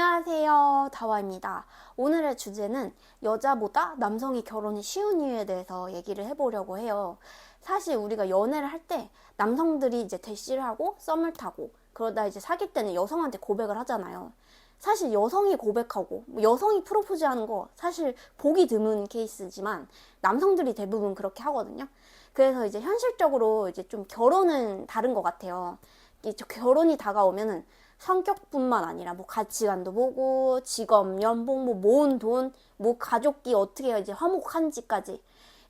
안녕하세요, 다와입니다. 오늘의 주제는 여자보다 남성이 결혼이 쉬운 이유에 대해서 얘기를 해보려고 해요. 사실 우리가 연애를 할 때 남성들이 이제 대시를 하고 썸을 타고 그러다 이제 사귈 때는 여성한테 고백을 하잖아요. 사실 여성이 고백하고 여성이 프로포즈하는 거 사실 보기 드문 케이스지만 남성들이 대부분 그렇게 하거든요. 그래서 이제 현실적으로 이제 좀 결혼은 다른 것 같아요. 이제 결혼이 다가오면은 성격뿐만 아니라 뭐 가치관도 보고 직업, 연봉, 뭐 모은 돈, 뭐 가족끼 어떻게 이제 화목한지까지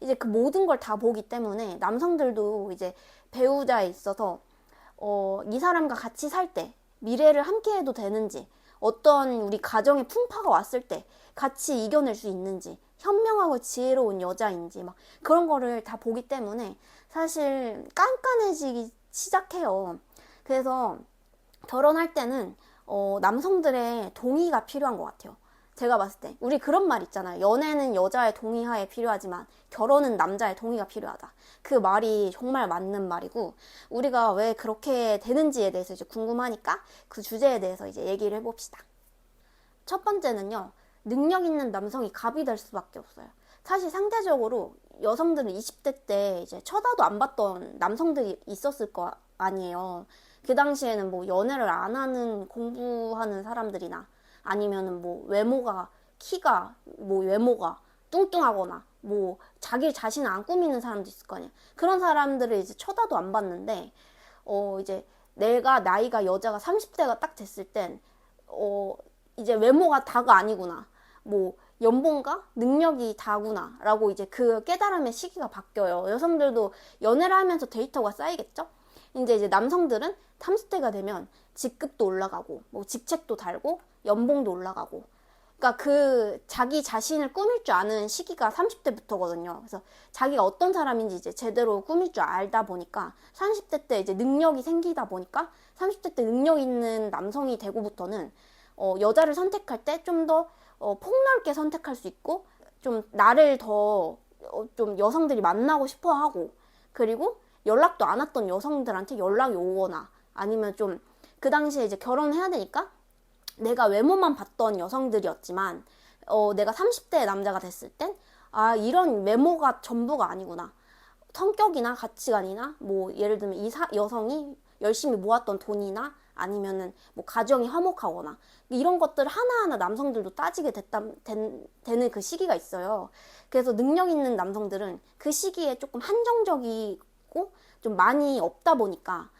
이제 그 모든 걸 다 보기 때문에 남성들도 이제 배우자에 있어서 이 사람과 같이 살 때 미래를 함께 해도 되는지, 어떤 우리 가정의 풍파가 왔을 때 같이 이겨낼 수 있는지, 현명하고 지혜로운 여자인지 막 그런 거를 다 보기 때문에 사실 깐깐해지기 시작해요. 그래서 결혼할 때는 남성들의 동의가 필요한 것 같아요. 제가 봤을 때 우리 그런 말 있잖아요. 연애는 여자의 동의하에 필요하지만 결혼은 남자의 동의가 필요하다. 그 말이 정말 맞는 말이고, 우리가 왜 그렇게 되는지에 대해서 이제 궁금하니까 그 주제에 대해서 이제 얘기를 해봅시다. 첫 번째는요, 능력 있는 남성이 갑이 될 수밖에 없어요. 사실 상대적으로 여성들은 20대 때 이제 쳐다도 안 봤던 남성들이 있었을 거 아니에요. 그 당시에는 뭐 연애를 안 하는 공부하는 사람들이나 아니면은 뭐 외모가, 키가, 뭐 외모가 뚱뚱하거나 뭐 자기 자신을 안 꾸미는 사람도 있을 거 아니야. 그런 사람들을 이제 쳐다도 안 봤는데 이제 내가 나이가 여자가 30대가 딱 됐을 땐 이제 외모가 다가 아니구나, 뭐 연봉과 능력이 다구나 라고 이제 그 깨달음의 시기가 바뀌어요. 여성들도 연애를 하면서 데이터가 쌓이겠죠. 이제 남성들은 30대가 되면 직급도 올라가고 뭐 직책도 달고 연봉도 올라가고, 그러니까 그 자기 자신을 꾸밀 줄 아는 시기가 30대부터거든요. 그래서 자기가 어떤 사람인지 이제 제대로 꾸밀 줄 알다 보니까 30대 때 이제 능력이 생기다 보니까 30대 때 능력 있는 남성이 되고부터는 여자를 선택할 때 좀 더 폭넓게 선택할 수 있고, 좀 나를 더 좀 여성들이 만나고 싶어 하고, 그리고 연락도 안 왔던 여성들한테 연락이 오거나, 아니면 좀 그 당시에 이제 결혼해야 되니까 내가 외모만 봤던 여성들이었지만 내가 30대 남자가 됐을 땐 이런 외모가 전부가 아니구나, 성격이나 가치관이나 뭐 예를 들면 여성이 열심히 모았던 돈이나 아니면은 뭐 가정이 화목하거나 이런 것들 하나하나 남성들도 따지게 되는 그 시기가 있어요. 그래서 능력 있는 남성들은 그 시기에 조금 한정적이고 좀 많이 없다 보니까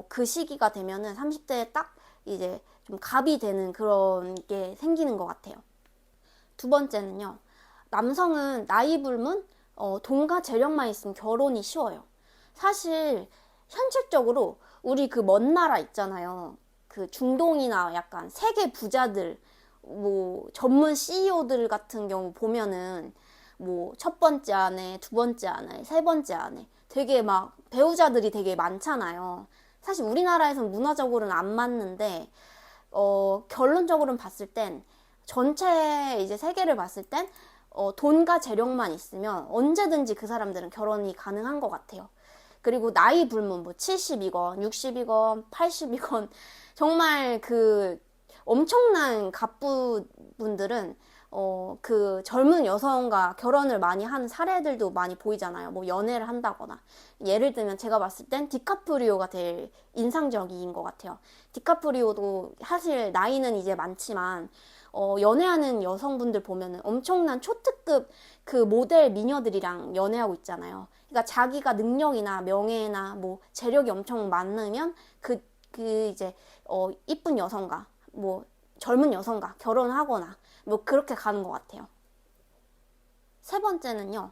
그 시기가 되면은 30대에 딱 이제 좀 갑이 되는 그런 게 생기는 것 같아요. 두 번째는요, 남성은 나이 불문, 돈과 재력만 있으면 결혼이 쉬워요. 사실 현실적으로 우리 그 먼 나라 있잖아요. 그 중동이나 약간 세계 부자들, 뭐 전문 CEO들 같은 경우 보면은 뭐 첫 번째 아내, 두 번째 아내, 세 번째 아내, 되게 막 배우자들이 되게 많잖아요. 사실 우리나라에서는 문화적으로는 안 맞는데 결론적으로는 봤을 땐, 전체 이제 세계를 봤을 땐 돈과 재력만 있으면 언제든지 그 사람들은 결혼이 가능한 것 같아요. 그리고 나이 불문, 뭐 70이건 60이건 80이건 정말 그 엄청난 갑부분들은 그 젊은 여성과 결혼을 많이 하는 사례들도 많이 보이잖아요. 뭐 연애를 한다거나. 예를 들면 제가 봤을 땐 디카프리오가 제일 인상적인 것 같아요. 디카프리오도 사실 나이는 이제 많지만 연애하는 여성분들 보면은 엄청난 초특급 그 모델 미녀들이랑 연애하고 있잖아요. 그러니까 자기가 능력이나 명예나 뭐 재력이 엄청 많으면 그 이제 이쁜 여성과 뭐 젊은 여성과 결혼하거나 뭐 그렇게 가는 것 같아요. 세 번째는요,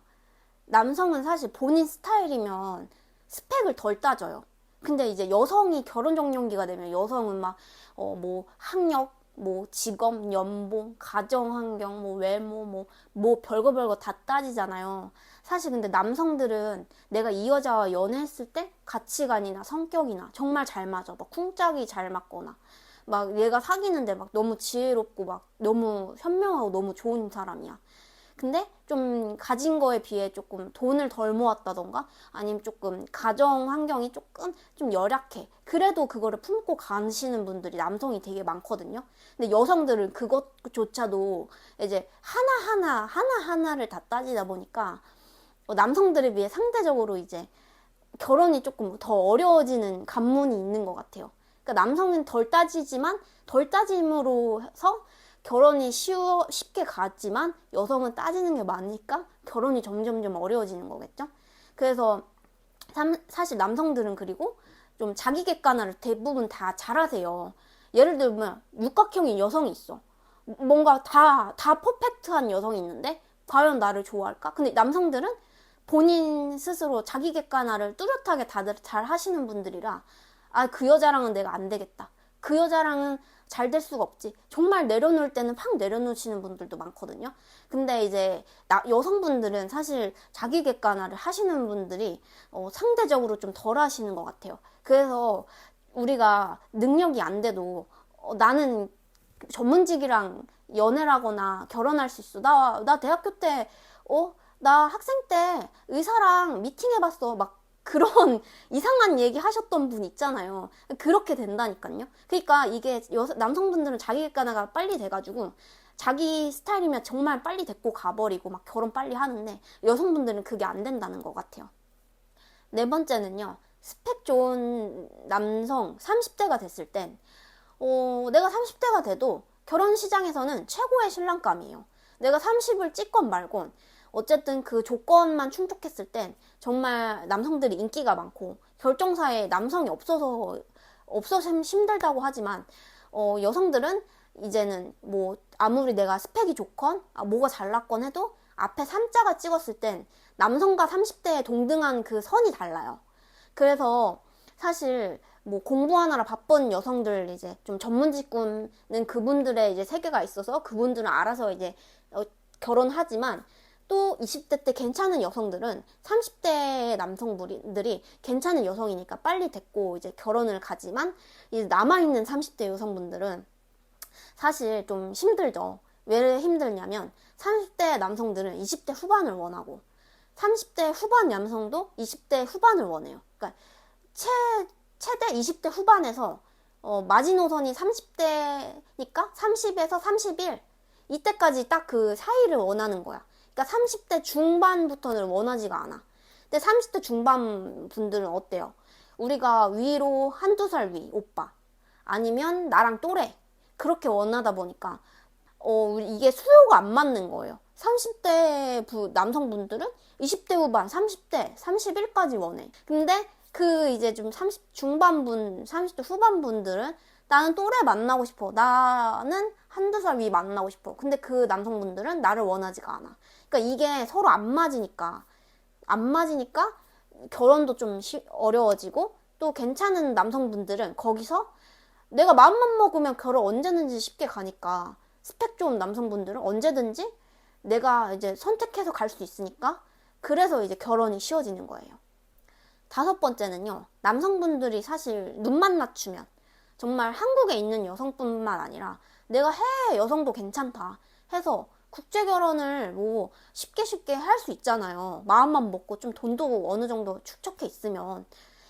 남성은 사실 본인 스타일이면 스펙을 덜 따져요. 근데 이제 여성이 결혼 적령기가 되면 여성은 막 뭐 학력, 뭐 직업, 연봉, 가정 환경, 뭐 외모, 뭐 별거 다 따지잖아요. 사실 근데 남성들은 내가 이 여자와 연애했을 때 가치관이나 성격이나 정말 잘 맞아. 막 쿵짝이 잘 맞거나, 막 얘가 사귀는데 막 너무 지혜롭고 막 너무 현명하고 너무 좋은 사람이야. 근데 좀 가진 거에 비해 조금 돈을 덜 모았다던가 아니면 조금 가정 환경이 조금 좀 열악해. 그래도 그거를 품고 가시는 분들이 남성이 되게 많거든요. 근데 여성들은 그것조차도 이제 하나하나를 다 따지다 보니까 남성들에 비해 상대적으로 이제 결혼이 조금 더 어려워지는 관문이 있는 것 같아요. 그러니까 남성은 덜 따지지만 덜 따짐으로서 결혼이 쉽게 갔지만 여성은 따지는 게 많으니까 결혼이 점점점 어려워지는 거겠죠. 그래서 사실 남성들은 그리고 좀 자기 객관화를 대부분 다 잘하세요. 예를 들면 육각형인 여성이 있어. 뭔가 다 퍼펙트한 여성이 있는데 과연 나를 좋아할까? 근데 남성들은 본인 스스로 자기 객관화를 뚜렷하게 다들 잘 하시는 분들이라 그 여자랑은 내가 안 되겠다. 그 여자랑은 잘 될 수가 없지. 정말 내려놓을 때는 팍 내려놓으시는 분들도 많거든요. 근데 이제 여성분들은 사실 자기 객관화를 하시는 분들이 상대적으로 좀 덜 하시는 것 같아요. 그래서 우리가 능력이 안 돼도 나는 전문직이랑 연애를 하거나 결혼할 수 있어. 나 대학교 때 나 학생 때 의사랑 미팅해봤어. 막 그런 이상한 얘기 하셨던 분 있잖아요. 그렇게 된다니까요. 그러니까 이게 남성분들은 자기 객관화가 빨리 돼가지고 자기 스타일이면 정말 빨리 데리고 가버리고 막 결혼 빨리 하는데 여성분들은 그게 안 된다는 것 같아요. 네 번째는요. 스펙 좋은 남성 30대가 됐을 땐 내가 30대가 돼도 결혼 시장에서는 최고의 신랑감이에요. 내가 30을 찍건 말건 어쨌든 그 조건만 충족했을 땐 정말 남성들이 인기가 많고 결정사에 남성이 없어서 힘들다고 하지만 여성들은 이제는 뭐 아무리 내가 스펙이 좋건 뭐가 잘났건 해도 앞에 3자가 찍었을 땐 남성과 30대의 동등한 그 선이 달라요. 그래서 사실 뭐 공부하느라 바쁜 여성들 이제 좀 전문직 꾸는 그분들의 이제 세계가 있어서 그분들은 알아서 이제 결혼하지만 또 20대 때 괜찮은 여성들은 30대 남성분들이 괜찮은 여성이니까 빨리 됐고 이제 결혼을 가지만 이제 남아있는 30대 여성분들은 사실 좀 힘들죠. 왜 힘들냐면 30대 남성들은 20대 후반을 원하고 30대 후반 남성도 20대 후반을 원해요. 그러니까 최대 20대 후반에서 마지노선이 30대니까 30에서 31 이때까지 딱 그 사이를 원하는 거야. 그러니까 30대 중반부터는 원하지가 않아. 근데 30대 중반 분들은 어때요? 우리가 위로 한두 살 위 오빠 아니면 나랑 또래 그렇게 원하다 보니까 이게 수요가 안 맞는 거예요. 30대 남성분들은 20대 후반 30대 31까지 원해. 근데 그 이제 좀 30 중반분 30대 후반분들은 나는 또래 만나고 싶어. 나는 한두 살 위 만나고 싶어. 근데 그 남성분들은 나를 원하지가 않아. 그러니까 이게 서로 안 맞으니까 결혼도 좀 어려워지고 또 괜찮은 남성분들은 거기서 내가 마음만 먹으면 결혼 언제든지 쉽게 가니까 스펙 좋은 남성분들은 언제든지 내가 이제 선택해서 갈 수 있으니까 그래서 이제 결혼이 쉬워지는 거예요. 다섯 번째는요. 남성분들이 사실 눈만 낮추면 정말 한국에 있는 여성뿐만 아니라 내가 해외 여성도 괜찮다 해서 국제 결혼을 뭐 쉽게 할 수 있잖아요. 마음만 먹고 좀 돈도 어느 정도 축적해 있으면.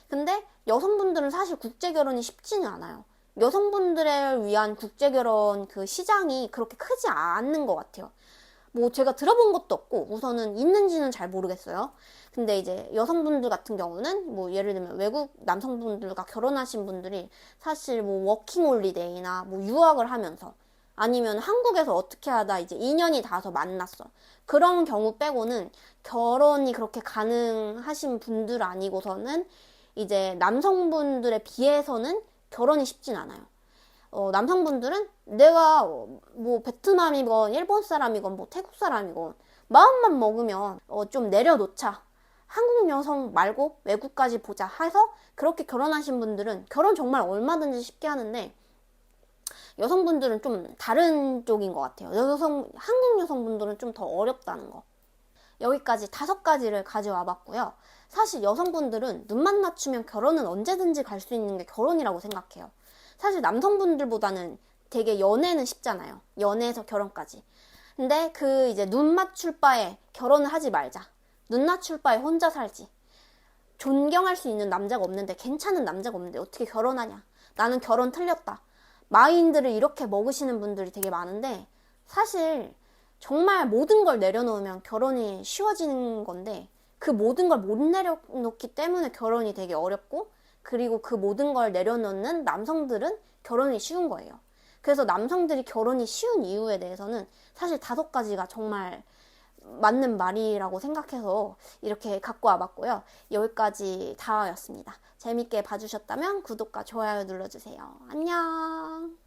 근데 여성분들은 사실 국제 결혼이 쉽지는 않아요. 여성분들을 위한 국제 결혼 그 시장이 그렇게 크지 않는 것 같아요. 뭐 제가 들어본 것도 없고 우선은 있는지는 잘 모르겠어요. 근데 이제 여성분들 같은 경우는 뭐 예를 들면 외국 남성분들과 결혼하신 분들이 사실 뭐 워킹홀리데이나 뭐 유학을 하면서 아니면 한국에서 어떻게 하다 이제 인연이 닿아서 만났어. 그런 경우 빼고는 결혼이 그렇게 가능하신 분들 아니고서는 이제 남성분들에 비해서는 결혼이 쉽진 않아요. 남성분들은 내가 뭐 베트남이건 일본 사람이건 뭐 태국 사람이건 마음만 먹으면 좀 내려놓자. 한국 여성 말고 외국까지 보자 해서 그렇게 결혼하신 분들은 결혼 정말 얼마든지 쉽게 하는데 여성분들은 좀 다른 쪽인 것 같아요. 한국 여성분들은 좀 더 어렵다는 거. 여기까지 5가지를 가져와 봤고요. 사실 여성분들은 눈만 맞추면 결혼은 언제든지 갈 수 있는 게 결혼이라고 생각해요. 사실 남성분들보다는 되게 연애는 쉽잖아요. 연애에서 결혼까지. 근데 그 이제 눈 맞출 바에 결혼을 하지 말자. 눈 맞출 바에 혼자 살지. 존경할 수 있는 남자가 없는데, 괜찮은 남자가 없는데 어떻게 결혼하냐. 나는 결혼 틀렸다. 마인드를 이렇게 먹으시는 분들이 되게 많은데, 사실 정말 모든 걸 내려놓으면 결혼이 쉬워지는 건데, 그 모든 걸 못 내려놓기 때문에 결혼이 되게 어렵고, 그리고 그 모든 걸 내려놓는 남성들은 결혼이 쉬운 거예요. 그래서 남성들이 결혼이 쉬운 이유에 대해서는 사실 5가지가 정말 맞는 말이라고 생각해서 이렇게 갖고 와봤고요. 여기까지 다였습니다. 재밌게 봐주셨다면 구독과 좋아요 눌러주세요. 안녕.